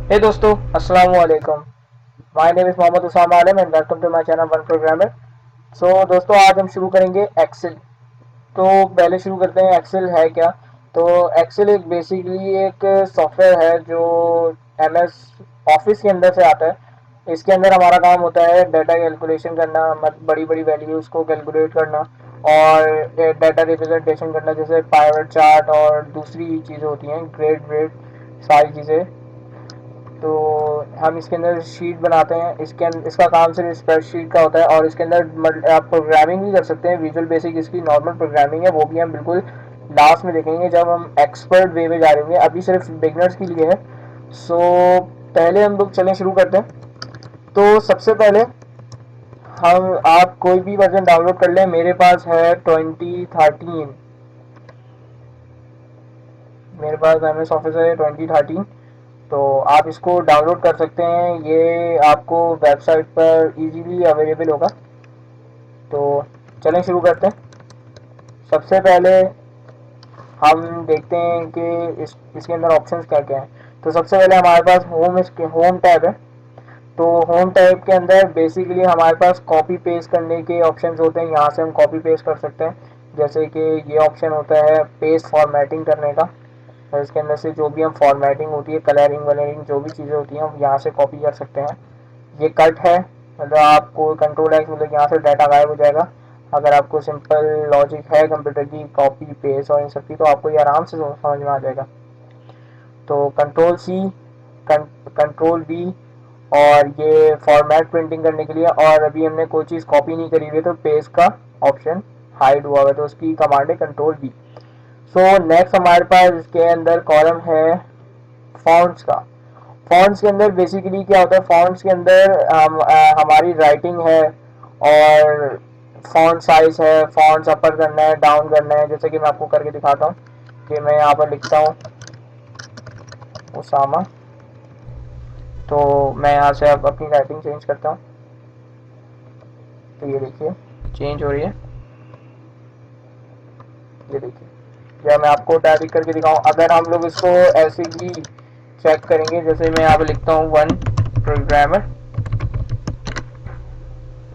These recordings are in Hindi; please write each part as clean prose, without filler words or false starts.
हे दोस्तों, अस्सलाम वालेकुम। My name is Mohammad Usama Alam and welcome to my channel one programmer. So दोस्तों, आज हम शुरू करेंगे एक्सेल। तो पहले शुरू करते हैं, एक्सेल है क्या। तो एक्सेल एक बेसिकली एक सॉफ्टवेयर है जो एमएस ऑफिस के अंदर से आता है। इसके अंदर हमारा काम होता है डाटा कैलकुलेशन करना, बड़ी बड़ी वैल्यूज़ को कैलकुलेट करना और डाटा रिप्रेजेंटेशन करना, जैसे पाइवट चार्ट और दूसरी चीज़ें होती हैं, ग्रेड ग्रेड सारी चीज़ें। तो हम इसके अंदर शीट बनाते हैं। इसका काम सिर्फ स्प्रेडशीट का होता है और इसके अंदर आप प्रोग्रामिंग भी कर सकते हैं। विजुअल बेसिक इसकी नॉर्मल प्रोग्रामिंग है, वो भी हम बिल्कुल लास्ट में देखेंगे जब हम एक्सपर्ट वे में जा रहे होंगे। अभी सिर्फ बिगनर्स के लिए है। सो पहले हम लोग चलें, शुरू करते हैं। तो सबसे पहले हम आप कोई भी वर्जन डाउनलोड कर लें। मेरे पास है 2013, मेरे पास एम एस ऑफिस है 2013। तो आप इसको डाउनलोड कर सकते हैं, ये आपको वेबसाइट पर इजीली अवेलेबल होगा। तो चलें शुरू करते हैं। सबसे पहले हम देखते हैं कि इसके अंदर ऑप्शंस क्या क्या हैं। तो सबसे पहले हमारे पास होम टैब है। तो होम टैब के अंदर बेसिकली हमारे पास कॉपी पेस्ट करने के ऑप्शंस होते हैं। यहाँ से हम कॉपी पेस्ट कर सकते हैं, जैसे कि ये ऑप्शन होता है पेस्ट फॉर्मेटिंग करने का। और इसके अंदर से जो भी हम फॉर्मेटिंग होती है, कलरिंग वलरिंग जो भी चीज़ें होती हैं, हम यहाँ से कॉपी कर सकते हैं। ये कट है, मतलब आपको कंट्रोल एक्स, मतलब यहाँ से डाटा गायब हो जाएगा। अगर आपको सिंपल लॉजिक है कंप्यूटर की कॉपी पेस्ट और इन सब की, तो आपको ये आराम से समझ में आ जाएगा। तो कंट्रोल सी, कंट्रोल वी, और ये फॉर्मेट प्रिंटिंग करने के लिए। और अभी हमने कोई चीज़ कॉपी नहीं करी हुई है तो पेस्ट का ऑप्शन हाइड हुआ है, तो उसकी कमांड है कंट्रोल वी। सो नेक्स्ट हमारे पास इसके अंदर कॉलम है फॉन्ट्स का। फॉन्ट्स के अंदर बेसिकली क्या होता है, फॉन्ट्स के अंदर हमारी राइटिंग है और फॉन्ट साइज है, फॉन्ट्स अपर करना है, डाउन करना है। जैसे कि मैं आपको करके दिखाता हूँ कि मैं यहाँ पर लिखता हूँ उसामा, तो मैं यहाँ से अब अपनी राइटिंग चेंज करता हूँ। तो ये देखिए चेंज हो रही है, ये देखिए। या मैं आपको डायरेक्ट करके दिखाऊँ, अगर हम लोग इसको ऐसे ही चेक करेंगे, जैसे मैं यहाँ पर लिखता हूँ वन प्रोग्रामर,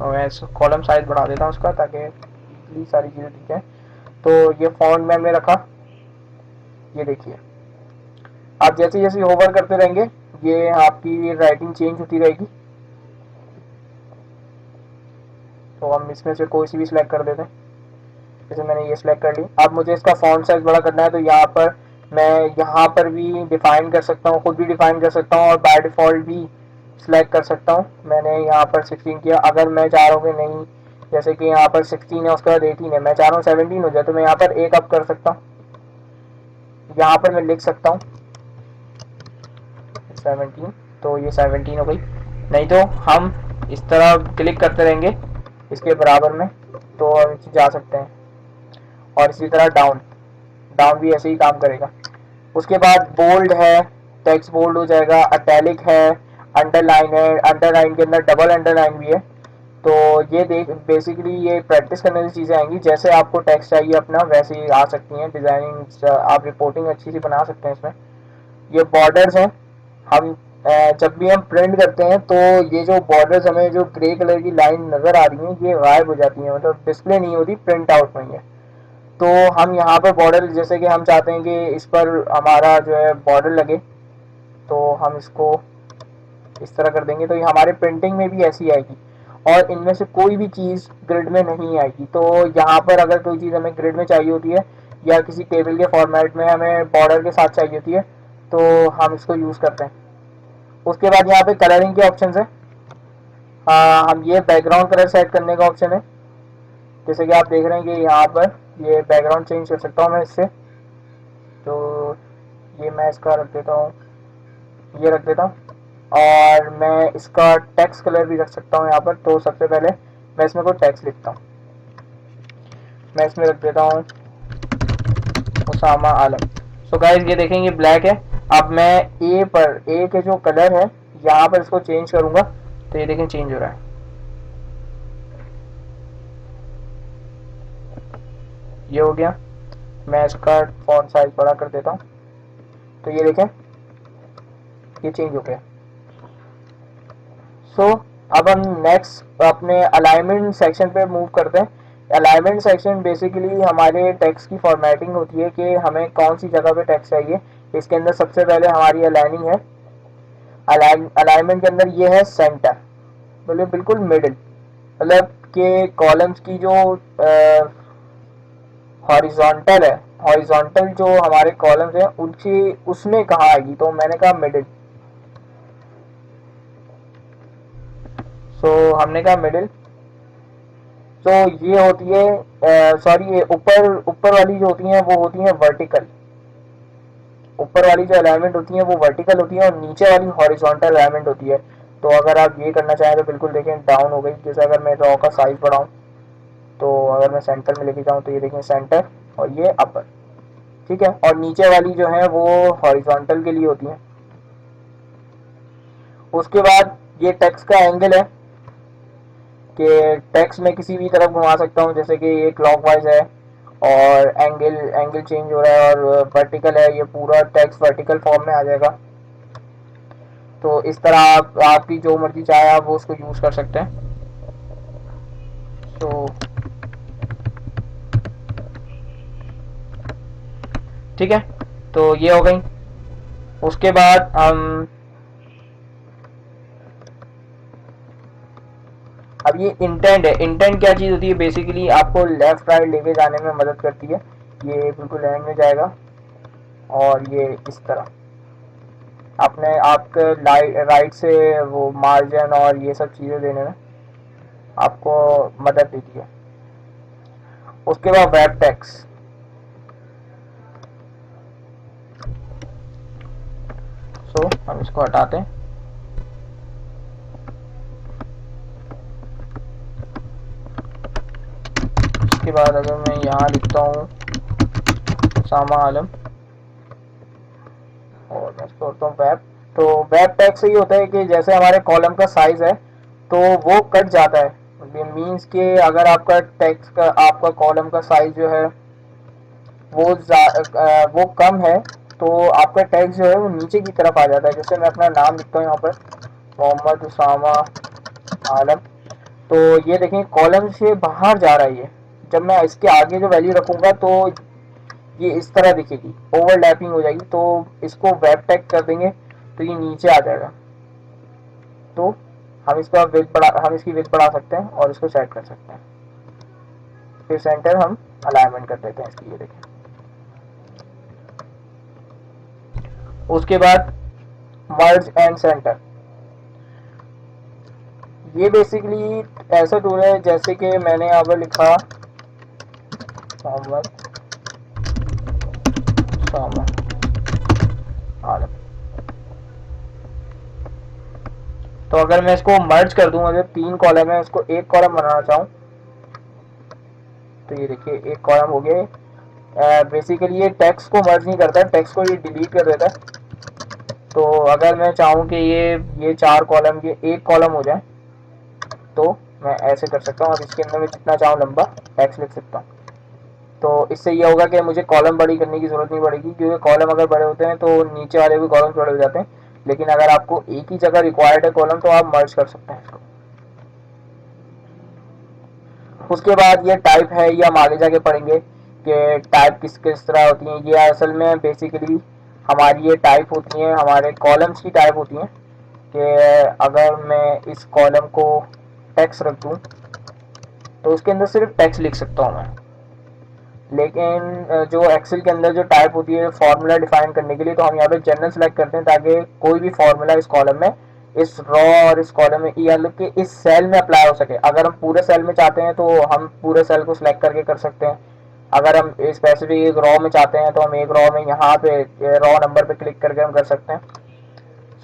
और मैं इस कॉलम साइज बढ़ा देता हूँ उसका, ताकि इतनी सारी चीज़ें दिखें। तो ये फॉन्ट में हमने रखा, ये देखिए। आप जैसे जैसे होवर करते रहेंगे, ये आपकी राइटिंग चेंज होती रहेगी। तो हम इसमें से कोई सी भी सिलेक्ट कर देते हैं, जैसे मैंने ये सिलेक्ट कर ली। अब मुझे इसका फॉन्ट साइज बड़ा करना है, तो यहाँ पर मैं यहाँ पर भी डिफाइन कर सकता हूँ, खुद भी डिफाइन कर सकता हूँ और बाय डिफ़ॉल्ट भी सिलेक्ट कर सकता हूँ। मैंने यहाँ पर 16 किया। अगर मैं चाह रहा हूँ कि नहीं, जैसे कि यहाँ पर 16 है, उसके बाद 18 है, मैं चाह रहा हूँ 17 हो जाए, तो मैं यहाँ पर एक अप कर सकता हूँ। यहाँ पर मैं लिख सकता हूँ 17, तो ये 17 हो गई। नहीं तो हम इस तरह क्लिक करते रहेंगे इसके बराबर में, तो हम जा सकते हैं। और इसी तरह डाउन, डाउन भी ऐसे ही काम करेगा। उसके बाद बोल्ड है, टेक्स्ट बोल्ड हो जाएगा। अटैलिक है, अंडरलाइन है, अंडरलाइन के अंदर डबल अंडरलाइन भी है। तो ये देख बेसिकली ये प्रैक्टिस करने की चीज़ें आएंगी। जैसे आपको टेक्स्ट चाहिए अपना, वैसे ही आ सकती हैं डिज़ाइनिंग, आप रिपोर्टिंग अच्छी सी बना सकते हैं इसमें। ये बॉर्डर्स हैं। हम जब भी हम प्रिंट करते हैं, तो ये जो बॉर्डर्स, हमें जो ग्रे कलर की लाइन नज़र आ रही हैं, ये गायब हो जाती हैं, मतलब डिस्प्ले नहीं होती, प्रिंट आउट में है। तो हम यहाँ पर बॉर्डर, जैसे कि हम चाहते हैं कि इस पर हमारा जो है बॉर्डर लगे, तो हम इसको इस तरह कर देंगे, तो ये हमारे प्रिंटिंग में भी ऐसी आएगी। और इनमें से कोई भी चीज़ ग्रिड में नहीं आएगी। तो यहाँ पर अगर कोई चीज़ हमें ग्रिड में चाहिए होती है या किसी टेबल के फॉर्मेट में हमें बॉर्डर के साथ चाहिए होती है, तो हम इसको यूज़ करते हैं। उसके बाद यहाँ पे कलरिंग के ऑप्शन है। हम ये बैकग्राउंड कलर सेट करने का ऑप्शन है। जैसे कि आप देख रहे हैं कि यहाँ पर ये बैकग्राउंड चेंज कर सकता हूँ मैं इससे। तो ये मैं इसका रख देता हूँ, ये रख देता हूँ। और मैं इसका टेक्स्ट कलर भी रख सकता हूँ यहाँ पर। तो सबसे पहले मैं इसमें कोई टेक्स्ट लिखता हूँ, मैं इसमें रख देता हूँ उसामा आलम। सो गाइस ये देखेंगे ब्लैक है। अब मैं ए पर, ए के जो कलर है यहाँ पर इसको चेंज करूँगा, तो ये देखें चेंज हो रहा है। ये हो गया। मैं इसका फॉन्ट साइज बड़ा कर देता हूँ, तो ये देखें ये चेंज हो गया। सो अब हम नेक्स्ट अपने अलाइनमेंट सेक्शन पे मूव करते हैं। अलाइनमेंट सेक्शन बेसिकली हमारे टेक्स्ट की फॉर्मेटिंग होती है कि हमें कौन सी जगह पे टेक्स्ट चाहिए। इसके अंदर सबसे पहले हमारी अलाइनिंग है। अलाइनमेंट के अंदर ये है सेंटर, मतलब बिल्कुल मिडिल, मतलब कि कॉलम्स की जो हॉरिजॉन्टल है, हॉरिजॉन्टल जो हमारे कॉलम्स हैं उनकी उसमें कहाँ आएगी, तो मैंने कहा मिडिल। सो हमने कहा मिडिल। तो ये होती है सॉरी, ये ऊपर ऊपर वाली जो होती हैं वो होती हैं वर्टिकल। ऊपर वाली जो अलाइनमेंट होती है वो वर्टिकल होती है और नीचे वाली हॉरिजॉन्टल अलाइनमेंट होती है। तो अगर आप ये करना चाहें तो बिल्कुल देखें डाउन हो गई। जैसे अगर मैं रॉ का साइज बढ़ाऊँ तो अगर मैं सेंटर में लेके जाऊँ तो ये देखें सेंटर और ये अपर, ठीक है। और नीचे वाली जो है वो हॉरिजॉन्टल के लिए होती है। उसके बाद ये टेक्स्ट का एंगल है कि टेक्स्ट में किसी भी तरफ घुमा सकता हूँ, जैसे कि ये क्लॉकवाइज है और एंगल एंगल चेंज हो रहा है और वर्टिकल है, ये पूरा टेक्स्ट वर्टिकल फॉर्म में आ जाएगा। तो इस तरह आप आपकी जो मर्जी चाहे आप वो उसको यूज़ कर सकते हैं। तो ठीक है, तो ये हो गई। उसके बाद हम अब ये इंटेंट है। इंटेंट क्या चीज़ होती है, बेसिकली आपको लेफ्ट राइट लेके जाने में मदद करती है। ये बिल्कुल एंड में जाएगा और ये इस तरह अपने आपके राइट से वो मार्जिन और ये सब चीज़ें देने में आपको मदद देती है। उसके बाद वेब टेक्स्ट। सो हम इसको हटाते हैं। उसके बाद अगर मैं यहाँ लिखता हूँ सामा आलम और मैं इसको करता हूँ वेब, तो वेब टैग से ही होता है कि जैसे हमारे कॉलम का साइज है तो वो कट जाता है। मीन्स कि अगर आपका टेक्स्ट का आपका कॉलम का साइज जो है वो कम है तो आपका टेक्स्ट जो है वो नीचे की तरफ आ जाता है। जैसे मैं अपना नाम लिखता हूँ यहाँ पर मोहम्मद उसामा आलम, तो ये देखें कॉलम से बाहर जा रहा है ये। जब मैं इसके आगे जो वैल्यू रखूँगा तो ये इस तरह दिखेगी, ओवरलैपिंग हो जाएगी। तो इसको वेब टैग कर देंगे तो ये नीचे आ जाएगा। तो हम इसकी विड्थ बढ़ा सकते हैं और इसको सेट कर सकते हैं। फिर सेंटर हम अलाइनमेंट कर देते हैं इसकी, ये देखें। उसके बाद मर्ज एंड सेंटर, ये बेसिकली ऐसा टूल है जैसे कि मैंने यहाँ पर लिखा मोहम्मद उसामा आलम। तो अगर मैं इसको मर्ज कर दूं, अगर 3 कॉलम है इसको एक कॉलम बनाना चाहूँ तो ये देखिए एक कॉलम हो गया। बेसिकली ये टेक्स्ट को मर्ज नहीं करता है, टेक्स्ट को ये डिलीट कर देता है। तो अगर मैं चाहूँ कि ये 4 कॉलम के एक कॉलम हो जाए तो मैं ऐसे कर सकता हूँ और इसके अंदर मैं जितना चाहूँ लंबा टेक्स्ट लिख सकता हूँ। तो इससे ये होगा कि मुझे कॉलम बड़ी करने की ज़रूरत नहीं पड़ेगी, क्योंकि कॉलम अगर बड़े होते हैं तो नीचे वाले भी कॉलम बड़े हो जाते हैं। लेकिन अगर आपको एक ही जगह रिक्वायर्ड है कॉलम तो आप मर्ज कर सकते हैं इसको। उसके बाद ये टाइप है, ये हम आगे जाके पढ़ेंगे कि टाइप किस किस तरह होती हैं। ये असल में बेसिकली हमारी ये टाइप होती हैं, हमारे कॉलम्स की टाइप होती हैं कि अगर मैं इस कॉलम को टेक्स्ट रख दूँ तो उसके अंदर सिर्फ टेक्स्ट लिख सकता हूँ मैं। लेकिन जो एक्सेल के अंदर जो टाइप होती है फार्मूला डिफाइन करने के लिए, तो हम यहाँ पे जनरल सेलेक्ट करते हैं ताकि कोई भी फार्मूला इस कॉलम में, इस रॉ और इस कॉलम में या मतलब कि इस सेल में अप्लाई हो सके। अगर हम पूरे सेल में चाहते हैं तो हम पूरे सेल को सिलेक्ट करके कर सकते हैं। अगर हम स्पेसिफिक एक रॉ में चाहते हैं तो हम एक रॉ में यहाँ पे रॉ नंबर पे क्लिक करके हम कर सकते हैं।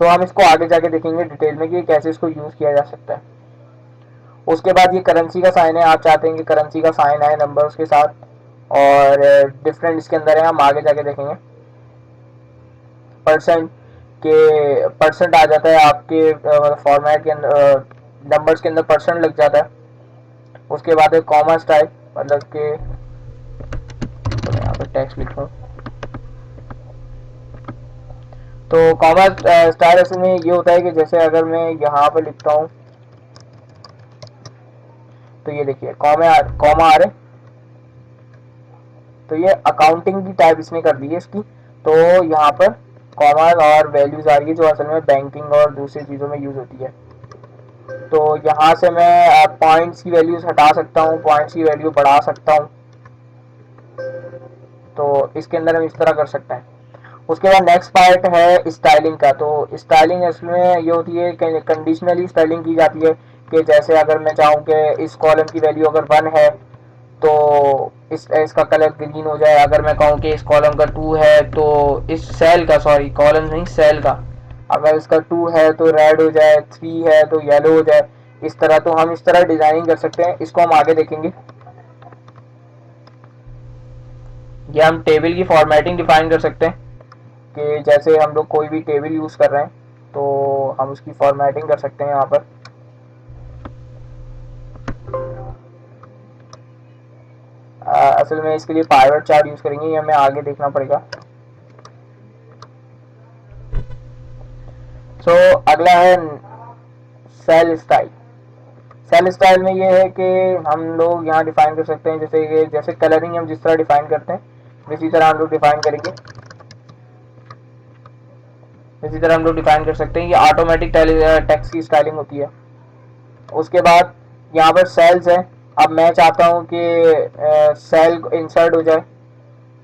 सो हम इसको आगे जाके देखेंगे डिटेल में कि कैसे इसको यूज़ किया जा सकता है। उसके बाद ये करेंसी का साइन है, आप चाहते हैं कि करेंसी का साइन आए नंबर उसके साथ, और डिफरेंट इसके अंदर है, हम आगे जाके देखेंगे। परसेंट के परसेंट आ जाता है आपके फॉर्मेट के अंदर, नंबर्स के अंदर परसेंट लग जाता है। उसके बाद है कॉमा स्टाइल, मतलब कि तो मैं यहाँ पर टेक्स्ट लिखूँ तो कॉमा स्टाइल असल में ये होता है कि जैसे अगर मैं यहाँ पर लिखता हूँ तो ये देखिए कॉमा आ रहे, तो ये अकाउंटिंग की टाइप इसने कर दी है इसकी। तो यहाँ पर कॉमा और वैल्यूज आ रही है जो असल में बैंकिंग और दूसरी चीज़ों में यूज़ होती है। तो यहाँ से मैं पॉइंट्स की वैल्यूज हटा सकता हूँ, पॉइंट्स की वैल्यू बढ़ा सकता हूँ। तो इसके अंदर हम इस तरह कर सकते हैं। उसके बाद नेक्स्ट पार्ट है स्टाइलिंग का। तो स्टाइलिंग इसमें ये होती है कि कंडीशनली स्टाइलिंग की जाती है कि जैसे अगर मैं चाहूँ कि इस कॉलम की वैल्यू अगर 1 है तो इसका कलर ग्रीन हो जाए। अगर मैं कहूँ कि इस कॉलम का 2 है तो इस सेल का, सॉरी कॉलम नहीं सेल का, अगर इसका 2 है तो रेड हो जाए, 3 है तो येलो हो जाए। इस तरह तो हम इस तरह डिजाइनिंग कर सकते हैं। इसको हम आगे देखेंगे। ये हम टेबल की फॉर्मेटिंग डिफाइन कर सकते हैं कि जैसे हम लोग कोई भी टेबल यूज़ कर रहे हैं तो हम उसकी फॉर्मेटिंग कर सकते हैं यहाँ पर। असल में इसके लिए पाइवट चार्ट यूज़ करेंगे, ये हमें आगे देखना पड़ेगा। सो अगला है सेल स्टाइल। सेल स्टाइल में ये है कि हम लोग यहाँ डिफाइन कर सकते हैं जैसे कलरिंग हम जिस तरह डिफाइन करते हैं इसी तरह हम लोग डिफाइन करेंगे, इसी तरह हम लोग डिफाइन कर सकते हैं। ये ऑटोमेटिक टेक्स्ट की स्टाइलिंग होती है। उसके बाद यहाँ पर सेल्स है। अब मैं चाहता हूँ कि सेल इंसर्ट हो जाए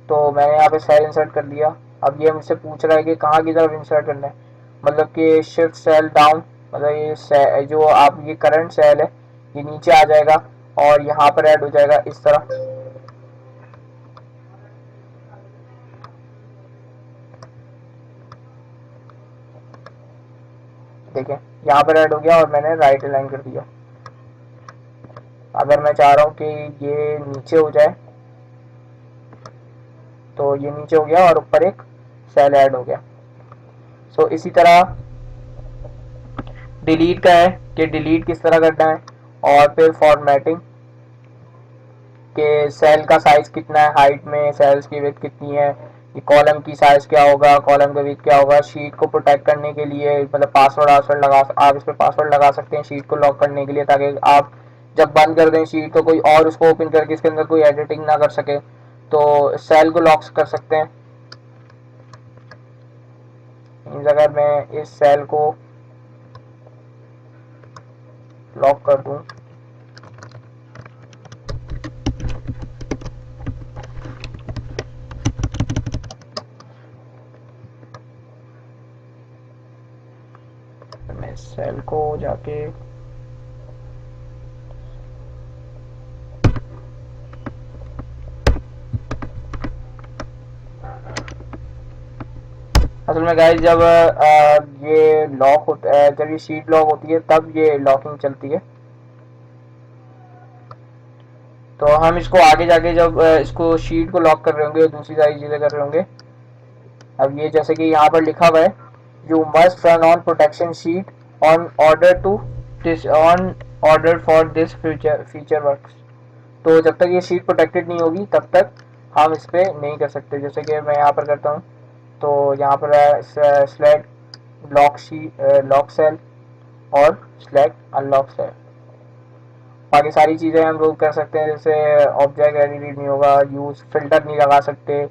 तो मैंने यहाँ पे सेल इंसर्ट कर दिया। अब ये मुझसे पूछ रहा है कि कहाँ की तरफ इंसर्ट करना है, मतलब कि शिफ्ट सेल डाउन, मतलब ये जो आप ये करंट सेल है ये नीचे आ जाएगा और यहाँ पर ऐड हो जाएगा इस तरह। देखें यहाँ पर ऐड हो गया और मैंने राइट अलाइन कर दिया। अगर मैं चाह रहा हूँ कि ये नीचे हो जाए तो ये नीचे हो गया और ऊपर एक सेल ऐड हो गया। सो इसी तरह डिलीट का है कि डिलीट किस तरह करना है, और फिर फॉर्मेटिंग कि सेल का साइज कितना है, हाइट में सेल्स की विड्थ कितनी है, ये कॉलम की साइज क्या होगा, कॉलम का विड्थ क्या होगा। शीट को प्रोटेक्ट करने के लिए मतलब पासवर्ड लगा, आप इस पर पासवर्ड लगा सकते हैं शीट को लॉक करने के लिए, ताकि आप जब बंद कर दें शीट तो कोई और उसको ओपन करके इसके अंदर कोई एडिटिंग ना कर सके। तो सेल को लॉक कर सकते हैं। अगर मैं इस सेल को लॉक कर दूं मैं सेल को जाके असल में गाइस जब ये लॉक होता है, जब ये शीट लॉक होती है तब ये लॉकिंग चलती है। तो हम इसको आगे जाके जब इसको शीट को लॉक कर रहे होंगे दूसरी सारी चीज़ें कर रहे होंगे। अब ये जैसे कि यहाँ पर लिखा हुआ है you must turn on protection sheet on order to this on order for this feature works. तो जब तक ये शीट प्रोटेक्टेड नहीं होगी तब तक हम इस पर नहीं कर सकते। जैसे कि मैं यहाँ पर करता हूँ तो यहाँ पर select lock sheet lock cell और सेलेक्ट अनलॉक सेल। बाकी सारी चीज़ें हम लोग कर सकते हैं, जैसे ऑब्जेक्ट एडिट नहीं होगा, यूज फिल्टर नहीं लगा सकते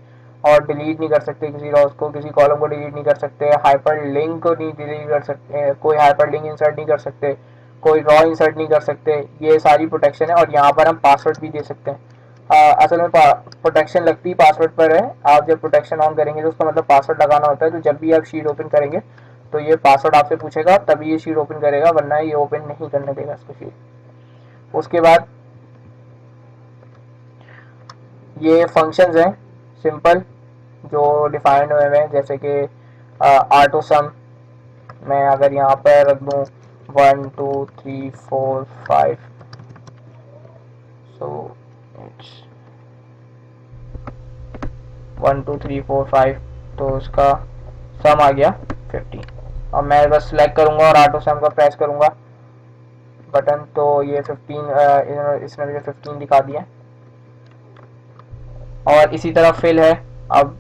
और डिलीट नहीं कर सकते किसी रॉस को, किसी कॉलम को डिलीट नहीं कर सकते, हाइपर लिंक को नहीं डिलीट कर सकते, कोई हाइपर लिंक इंसर्ट नहीं कर सकते, कोई रॉ इंसर्ट नहीं कर सकते। ये सारी प्रोटेक्शन है। और यहाँ पर हम पासवर्ड भी दे सकते हैं। असल में प्रोटेक्शन लगती पासवर्ड पर है। आप जब प्रोटेक्शन ऑन करेंगे तो उसका मतलब पासवर्ड लगाना होता है। तो जब भी आप शीट ओपन करेंगे तो ये पासवर्ड आपसे पूछेगा तभी ये शीट ओपन करेगा, वरना ये ओपन नहीं करने देगा इसको शीट। उसके बाद ये फंक्शंस हैं सिंपल जो डिफाइंड हुए हैं, जैसे कि ऑटो सम। मैं अगर यहाँ पर रख दूँ 1 2 3 4 5, सो इट्स 1 2 3 4 5, तो उसका सम आ गया 50। और मैं बस सिलेक्ट करूँगा और ऑटो सम का प्रेस करूँगा बटन तो ये 15 इसने मुझे 15 दिखा दिया। और इसी तरह फिल है। अब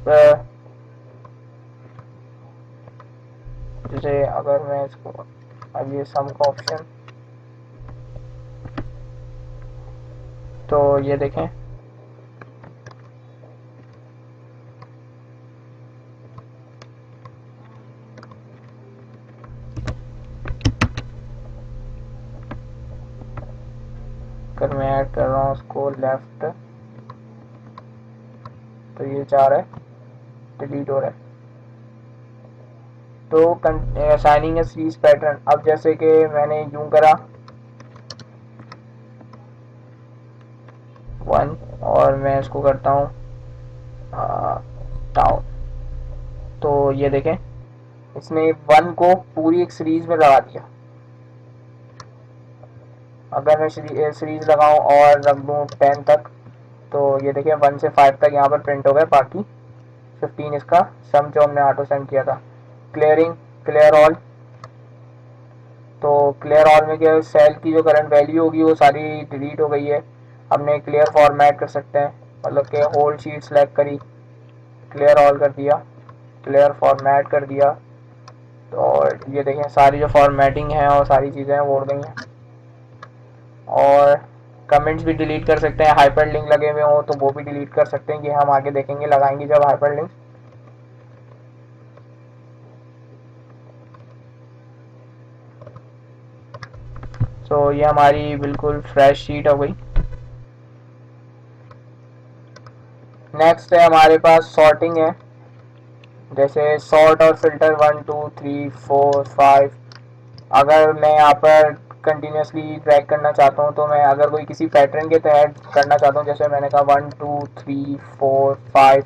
जैसे अगर मैं इसको अब ये सम का ऑप्शन, तो ये देखें अगर मैं ऐड कर रहा हूँ उसको लेफ्ट तो ये जा रहा है, डिलीट हो रहा है। तो असाइनिंग ए सीरीज पैटर्न, अब जैसे कि मैंने यूं करा 1 और मैं इसको करता हूँ टाउन, तो ये देखें इसने 1 को पूरी एक सीरीज में लगा दिया। अगर मैं सीरीज लगाऊं और रख दूं 10 तक, तो ये देखिए 1 से 5 तक यहाँ पर प्रिंट हो गया, बाकी 15 इसका सम जो हमने ऑटो सेंड किया था। क्लियरिंग, क्लियर ऑल, तो क्लियर ऑल में क्या सेल की जो करंट वैल्यू होगी वो सारी डिलीट हो गई है। हमने क्लियर फॉर्मेट कर सकते हैं, मतलब कि होल शीट सेलेक्ट करी, क्लियर ऑल कर दिया, क्लियर फॉर्मेट कर दिया, तो और ये देखें सारी जो फॉर्मेटिंग है और सारी चीज़ें हैं वो उड़ गई हैं। और कमेंट्स भी डिलीट कर सकते हैं, हाइपर लिंक लगे हुए हों तो वो भी डिलीट कर सकते हैं, ये हम आगे देखेंगे लगाएंगे जब हाइपर लिंक। तो ये हमारी बिल्कुल फ्रेश शीट हो गई। नेक्स्ट है हमारे पास सॉर्टिंग है, जैसे सॉर्ट और फिल्टर 1 2 3 4 5। अगर मैं यहाँ पर कंटिन्यूसली ट्रैक करना चाहता हूँ, तो मैं अगर कोई किसी पैटर्न के तहत करना चाहता हूँ, जैसे मैंने कहा 1 2 3 4 5,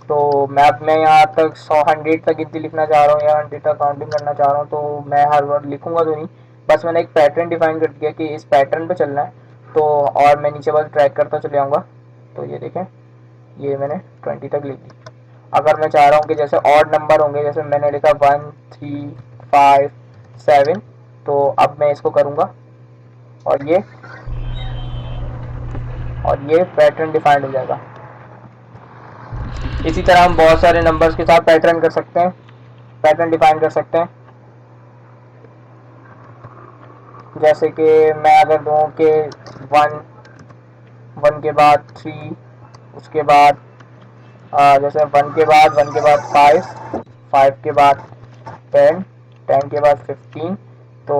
तो मैं यहाँ तक 100 तक गिनती लिखना चाह रहा हूँ या 100 तक काउंटिंग करना चाह रहा हूँ, तो मैं हर वर्ड लिखूंगा तो नहीं, बस मैंने एक पैटर्न डिफाइन कर दिया कि इस पैटर्न पे चलना है, तो और मैं नीचे बस ट्रैक करता चले जाऊँगा। तो ये देखें ये मैंने 20 तक लिख दी। अगर मैं चाह रहा हूँ कि जैसे ऑड नंबर होंगे, जैसे मैंने लिखा 1 3 5 7, तो अब मैं इसको करूँगा और ये पैटर्न डिफाइंड हो जाएगा। इसी तरह हम बहुत सारे नंबर्स के साथ पैटर्न कर सकते हैं, पैटर्न डिफाइन कर सकते हैं। जैसे कि मैं अगर दूँ कि 1 के बाद 3, उसके बाद जैसे 1 के बाद 5, 5 के बाद 10, 10 के बाद 15, तो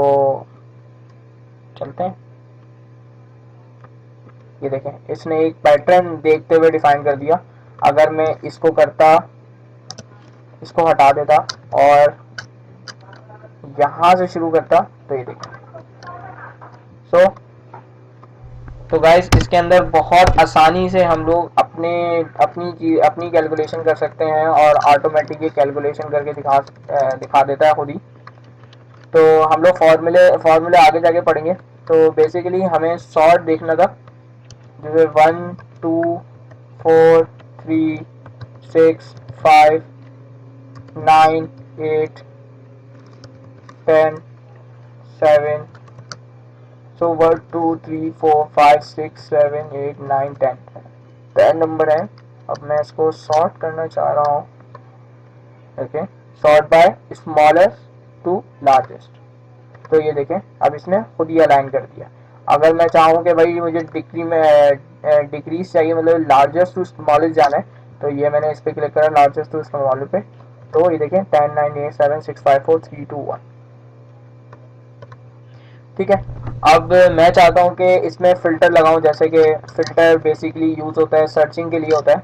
चलते हैं। ये देखें इसने एक पैटर्न देखते हुए डिफाइन कर दिया। अगर मैं इसको करता, इसको हटा देता और यहाँ से शुरू करता, तो ये देखें। तो गाइस इसके अंदर बहुत आसानी से हम लोग अपनी कैलकुलेशन कर सकते हैं और ऑटोमेटिक ये कैलकुलेशन करके दिखा देता है खुद ही। तो हम लोग फॉर्मूले आगे जाके पढ़ेंगे। तो बेसिकली हमें शॉर्ट देखना था, जैसे 1 2 4 3 6 5 9 8 10 7, सो 1 2 3 4 5 6 7 8 9 10, 10 नंबर है। अब मैं इसको सॉर्ट करना चाह रहा हूँ, देखें sort by smallest to largest, तो ये देखें अब इसने खुद ही अलाइन कर दिया। अगर मैं चाहूँ कि भाई मुझे डिक्रीज चाहिए, मतलब लार्जेस्ट टू स्मॉलेस्ट जाना है, तो ये मैंने इस पर क्लिक करा लार्जेस्ट टू स्मॉलेस्ट पे, तो ये देखें 10 9 8 7 6 5 4 3 2 1। ठीक है, अब मैं चाहता हूँ कि इसमें फ़िल्टर लगाऊं, जैसे कि फ़िल्टर बेसिकली यूज़ होता है सर्चिंग के लिए, होता है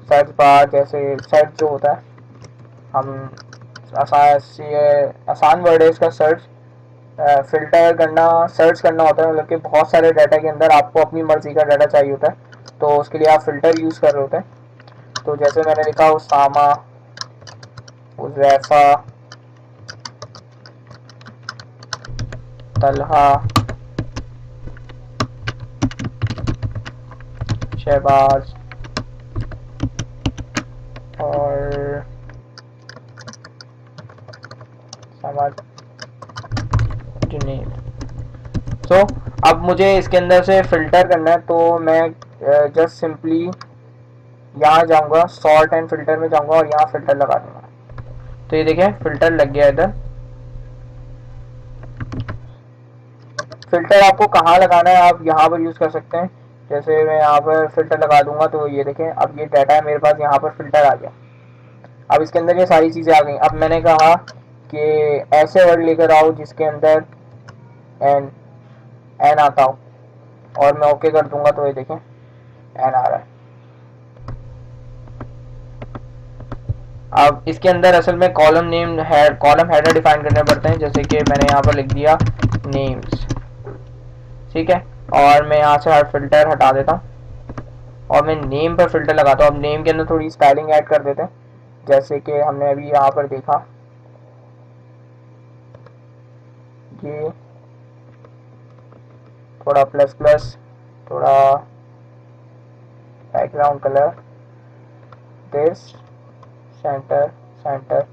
सर्च बार, जैसे सर्च जो होता है, हम आसान वर्ड है इसका सर्च। फ़िल्टर करना सर्च करना होता है, मतलब कि बहुत सारे डाटा के अंदर आपको अपनी मर्ज़ी का डाटा चाहिए होता है, तो उसके लिए आप फ़िल्टर यूज़ कर रहे होते हैं। तो जैसे मैंने लिखा उसामा, उज़ैफ़ा, तलहा, शहबाज और समद, जुनैद। तो अब मुझे इसके अंदर से फ़िल्टर करना है, तो मैं जस्ट सिंपली यहाँ जाऊँगा, सॉर्ट एंड फ़िल्टर में जाऊँगा और यहाँ फ़िल्टर लगा दूँगा। तो ये देखें फिल्टर लग गया इधर। फिल्टर आपको कहाँ लगाना है आप यहाँ पर यूज़ कर सकते हैं। जैसे मैं यहाँ पर फिल्टर लगा दूंगा तो ये देखें अब ये डाटा है मेरे पास, यहाँ पर फिल्टर आ गया। अब इसके अंदर ये सारी चीज़ें आ गई। अब मैंने कहा कि ऐसे वर्ड लेकर आओ जिसके अंदर एन एन आता हो, और मैं ओके कर दूंगा तो ये देखें एन आ रहा है। अब इसके अंदर असल में कॉलम नेम है, कॉलम हेडर डिफाइन करने पड़ते हैं। जैसे कि मैंने यहाँ पर लिख दिया नेम्स, ठीक है, और मैं यहाँ से हर फिल्टर हटा देता हूँ और मैं नेम पर फिल्टर लगाता हूँ। अब नेम के अंदर थोड़ी स्टाइलिंग ऐड कर देते हैं, जैसे कि हमने अभी यहाँ पर देखा ये थोड़ा प्लस प्लस, थोड़ा background colour, this centre centre.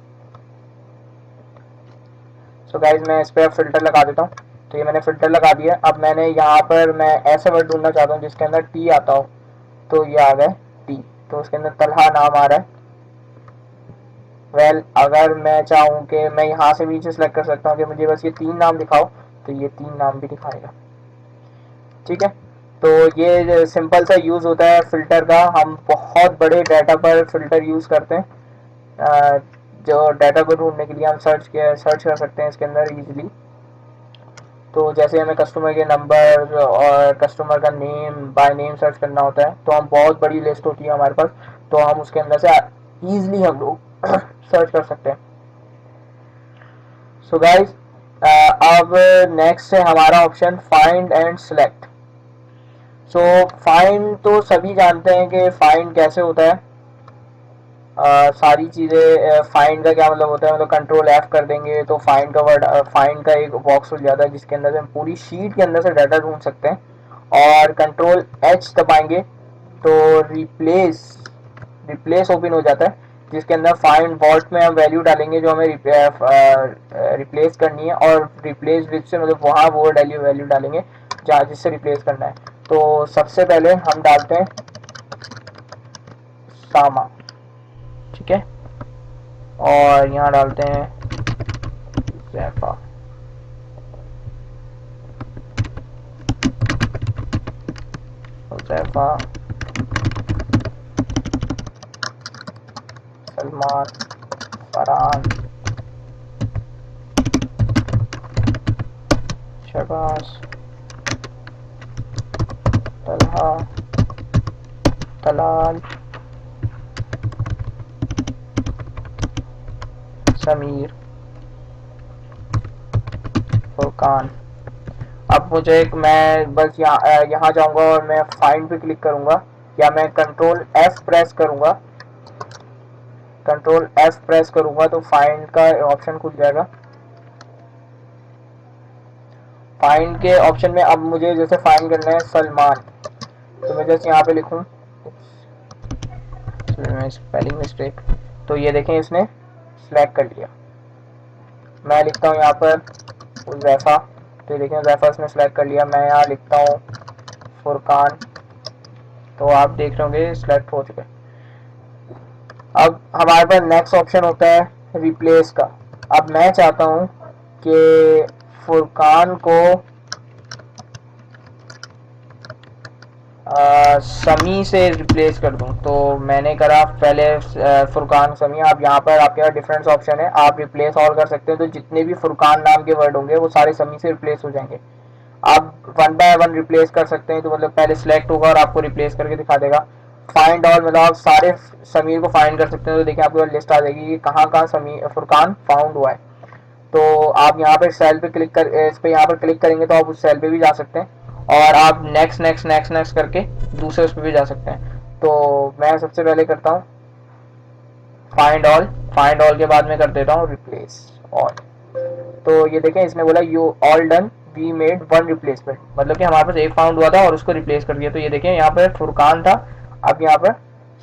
So guys मैं इस पर फिल्टर लगा देता हूँ। तो ये मैंने फिल्टर लगा दिया। अब मैंने यहाँ पर मैं ऐसे वर्ड ढूंढना चाहता हूँ जिसके अंदर टी आता हो, तो ये आ गए टी, तो उसके अंदर तलहा नाम आ रहा है। वेल अगर मैं चाहूँ कि मैं यहाँ से भी सेलेक्ट कर सकता हूँ कि मुझे बस ये 3 नाम दिखाओ, तो ये 3 नाम भी दिखाएगा, ठीक है। तो ये सिंपल सा यूज़ होता है फ़िल्टर का। हम बहुत बड़े डाटा पर फ़िल्टर यूज़ करते हैं। जो डाटा को ढूंढने के लिए हम सर्च कर सकते हैं इसके अंदर इजीली। तो जैसे हमें कस्टमर के नंबर और कस्टमर का नेम बाय नेम सर्च करना होता है, तो हम बहुत बड़ी लिस्ट होती है हमारे पास, तो हम उसके अंदर से ईजिली हम लोग सर्च कर सकते हैं। सो गाइज अब नेक्स्ट है हमारा option find and select. So find तो सभी जानते हैं कि फाइंड कैसे होता है। सारी चीज़ें फाइंड का क्या मतलब होता है, मतलब कंट्रोल एफ कर देंगे तो फाइंड का वर्ड फाइंड का एक बॉक्स खुल जाता है जिसके अंदर से हम पूरी शीट के अंदर से डाटा ढूंढ सकते हैं। और कंट्रोल एच दबाएंगे तो रिप्लेस ओपन हो जाता है, जिसके अंदर फाइंड वॉल्ट में हम वैल्यू डालेंगे जो हमें रिप्लेस करनी है, और रिप्लेस विद से मतलब वहाँ वो वैल्यू डालेंगे जहाँ जिससे रिप्लेस करना है। तो सबसे पहले हम डालते हैं सामा, ठीक है, और यहाँ डालते हैं जैफा, जैफा, सलमान, फरहान, शहबाज, तलहा, तलाल, समीर, फुरकान। अब मुझे मैं बस यहाँ जाऊँगा और मैं फाइंड पे क्लिक करूँगा, या मैं कंट्रोल एफ प्रेस करूँगा। कंट्रोल एफ प्रेस करूँगा तो फाइंड का ऑप्शन खुल जाएगा। फाइंड के ऑप्शन में अब मुझे जैसे फाइंड करना है सलमान, तो मैं जैसे यहाँ पे लिखूँ स्पेलिंग मिस्टेक, तो ये देखें इसने सिलेक्ट कर लिया। मैं लिखता हूँ यहाँ पर उज़ैफ़ा, तो देखें उज़ैफ़ा इसने सेलेक्ट कर लिया। मैं यहाँ लिखता हूँ फुरकान, तो आप देख रहे होंगे सिलेक्ट हो चुका है। अब हमारे पास नेक्स्ट ऑप्शन होता है रिप्लेस का। अब मैं चाहता हूँ कि फुरकान को समी से रिप्लेस कर दूं, तो मैंने करा पहले फुरकान समी। आप यहाँ पर आपके पास डिफरेंट ऑप्शन है, आप रिप्लेस ऑल कर सकते हो, तो जितने भी फुरकान नाम के वर्ड होंगे वो सारे समी से रिप्लेस हो जाएंगे। आप वन बाय वन रिप्लेस कर सकते हैं, तो मतलब पहले सिलेक्ट होगा और आपको रिप्लेस करके दिखा देगा। फाइंड ऑल मतलब आप सारे समीर को फाइंड कर सकते हैं, तो देखिए आपके पास लिस्ट आ जाएगी कि कहाँ कहाँ समीर फुरकान फाउंड हुआ है। तो आप यहाँ पर सेल पे क्लिक कर इस पर यहाँ पर क्लिक करेंगे तो आप उस सेल पे भी जा सकते हैं, और आप नेक्स्ट नेक्स्ट नेक्स्ट नेक्स्ट करके दूसरे उस पर भी जा सकते हैं। तो मैं सबसे पहले करता हूँ फाइंड ऑल, फाइंड ऑल के बाद में कर देता हूँ रिप्लेस ऑल। तो ये देखें इसने बोला you all done we made one replacement, मतलब कि हमारे पास एक फाउंड हुआ था और उसको रिप्लेस कर दिया। तो ये देखें यहाँ पर फुरकान था, अब यहाँ पर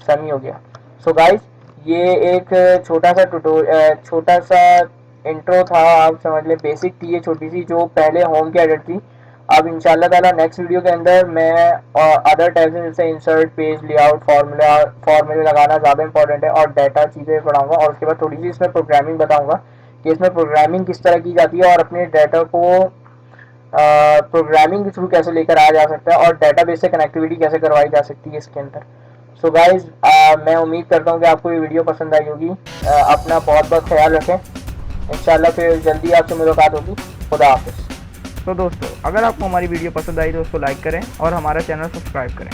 समी हो गया। सो गाइज ये एक छोटा सा इंट्रो था, आप समझ लें बेसिक थी ये छोटी सी, जो पहले होम की एडिट थी। अब इंशाल्लाह ताला नेक्स्ट वीडियो के अंदर मैं अदर टैब्स जैसे इंसर्ट, पेज लेआउट, फॉर्मूले लगाना ज़्यादा इंपॉर्टेंट है और डाटा चीज़ें पढ़ाऊँगा, और उसके बाद थोड़ी सी इसमें प्रोग्रामिंग बताऊँगा कि इसमें प्रोग्रामिंग किस तरह की जाती है और अपने डाटा को प्रोग्रामिंग के थ्रू कैसे लेकर आया जा सकता है और डाटाबेस से कनेक्टिविटी कैसे करवाई जा सकती है इसके अंदर। सो गाइज, मैं उम्मीद करता हूँ कि आपको ये वीडियो पसंद आई होगी। अपना बहुत बहुत ख्याल रखें। इंशाल्लाह फिर जल्दी आपसे मुलाकात होगी। खुदा हाफिज़। तो दोस्तों, अगर आपको हमारी वीडियो पसंद आई तो उसको लाइक करें और हमारा चैनल सब्सक्राइब करें।